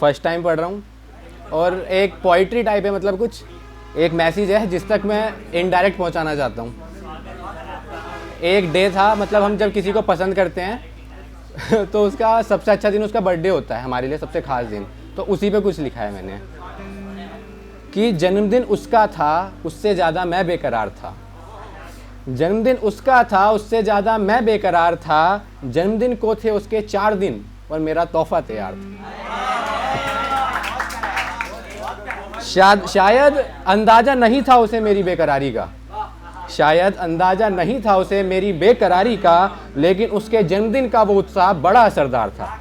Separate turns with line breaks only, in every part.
First time पढ़ रहा हूँ और एक पोइट्री टाइप है, मतलब कुछ एक मैसेज है जिस तक मैं इनडायरेक्ट पहुँचाना चाहता हूँ। एक डे था, मतलब हम जब किसी को पसंद करते हैं तो उसका सबसे अच्छा दिन उसका बर्थडे होता है, हमारे लिए सबसे ख़ास दिन। तो उसी पे कुछ लिखा है मैंने कि जन्मदिन उसका था, उससे ज़्यादा मैं बेकरार था। जन्मदिन उसका था, उससे ज़्यादा मैं बेकरार था। जन्मदिन को थे उसके 4 दिन और मेरा तोहफा तैयार था। शायद अंदाज़ा नहीं था उसे मेरी बेकरारी का, शायद अंदाज़ा नहीं था उसे मेरी बेकरारी का, लेकिन उसके जन्मदिन का वो उत्साह बड़ा असरदार था।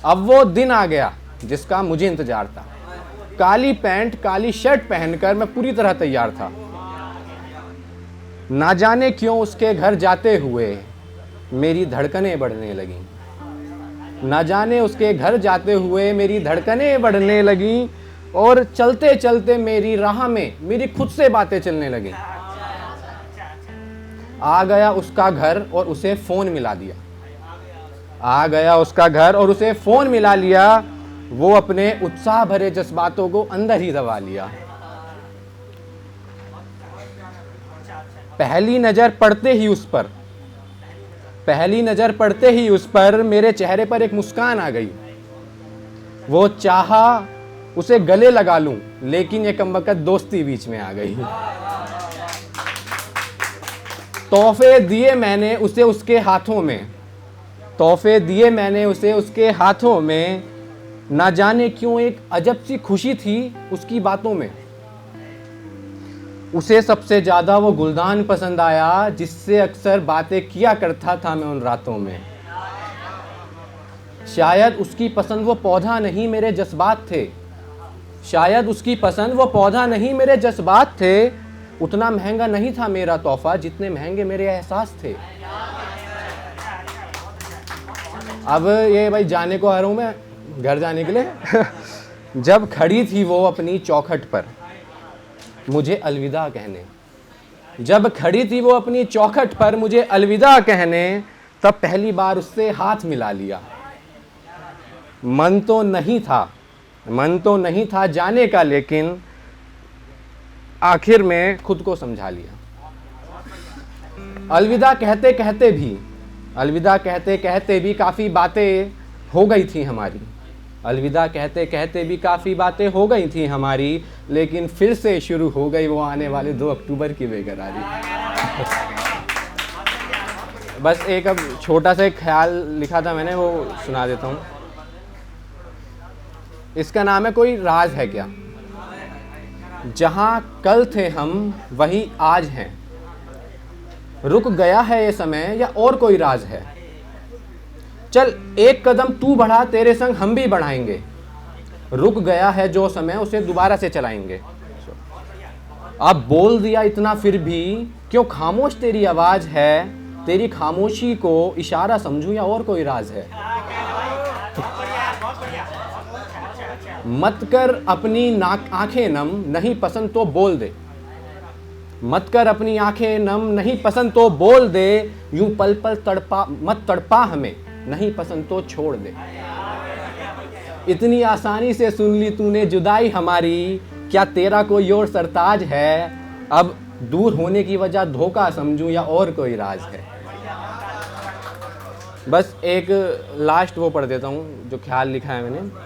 अब वो दिन आ गया जिसका मुझे इंतज़ार था। काली पैंट काली शर्ट पहनकर मैं पूरी तरह तैयार था। ना जाने क्यों उसके घर जाते हुए मेरी धड़कनें बढ़ने लगीं। ना जाने उसके घर जाते हुए मेरी धड़कनें बढ़ने लगीं और चलते चलते मेरी राह में मेरी खुद से बातें चलने लगीं। आ गया उसका घर और उसे फ़ोन मिला दिया। आ गया उसका घर और उसे फ़ोन मिला लिया। वो अपने उत्साह भरे जज्बातों को अंदर ही दबा लिया। पहली नज़र पड़ते ही उस पर, पहली नज़र पड़ते ही उस पर मेरे चेहरे पर एक मुस्कान आ गई। वो चाहा उसे गले लगा लूं, लेकिन ये कमबख्त दोस्ती बीच में आ गई। तोहफे दिए मैंने उसे उसके हाथों में, तोहफे दिए मैंने उसे उसके हाथों में। ना जाने क्यों एक अजब सी खुशी थी उसकी बातों में। उसे सबसे ज़्यादा वो गुलदान पसंद आया जिससे अक्सर बातें किया करता था मैं उन रातों में। शायद उसकी पसंद वो पौधा नहीं मेरे जज्बात थे, शायद उसकी पसंद वो पौधा नहीं मेरे जज्बात थे। उतना महंगा नहीं था मेरा तोहफा जितने महंगे मेरे एहसास थे। अब ये भाई जाने को आ रहा हूँ मैं घर जाने के लिए। जब खड़ी थी वो अपनी चौखट पर मुझे अलविदा कहने, जब खड़ी थी वो अपनी चौखट पर मुझे अलविदा कहने, तब पहली बार उससे हाथ मिला लिया। मन तो नहीं था, मन तो नहीं था जाने का, लेकिन आखिर में खुद को समझा लिया। अलविदा कहते कहते भी, अलविदा कहते कहते भी काफ़ी बातें हो गई थी हमारी। अलविदा कहते कहते भी काफ़ी बातें हो गई थी हमारी, लेकिन फिर से शुरू हो गई वो आने वाले 2 अक्टूबर की बेकरारी। बस एक अब छोटा सा एक ख्याल लिखा था मैंने, वो सुना देता हूँ। इसका नाम है कोई राज है क्या। जहाँ कल थे हम वही आज हैं। रुक गया है ये समय या और कोई राज है। चल एक कदम तू बढ़ा, तेरे संग हम भी बढ़ाएंगे। रुक गया है जो समय उसे दोबारा से चलाएंगे। अब बोल दिया इतना फिर भी क्यों खामोश तेरी आवाज़ है। तेरी खामोशी को इशारा समझूं या और कोई राज है। मत कर अपनी आंखें नम, नहीं पसंद तो बोल दे। मत कर अपनी आंखें नम, नहीं पसंद तो बोल दे। यूं पल पल तड़पा मत तड़पा हमें, नहीं पसंद तो छोड़ दे। इतनी आसानी से सुन ली तूने जुदाई हमारी, क्या तेरा कोई और सरताज है। अब दूर होने की वजह धोखा समझूं या और कोई राज है। बस एक लास्ट वो पढ़ देता हूँ जो ख्याल लिखा है मैंने।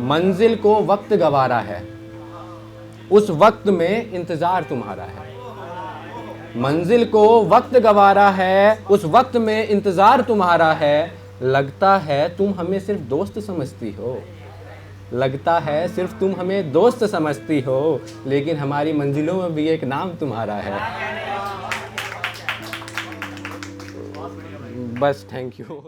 मंजिल को वक्त गवारा है, उस वक्त में इंतज़ार तुम्हारा है। मंजिल को वक्त गवारा है, उस वक्त में इंतज़ार तुम्हारा है। लगता है तुम हमें सिर्फ दोस्त समझती हो, लगता है सिर्फ तुम हमें दोस्त समझती हो, लेकिन हमारी मंजिलों में भी एक नाम तुम्हारा है। बस थैंक यू।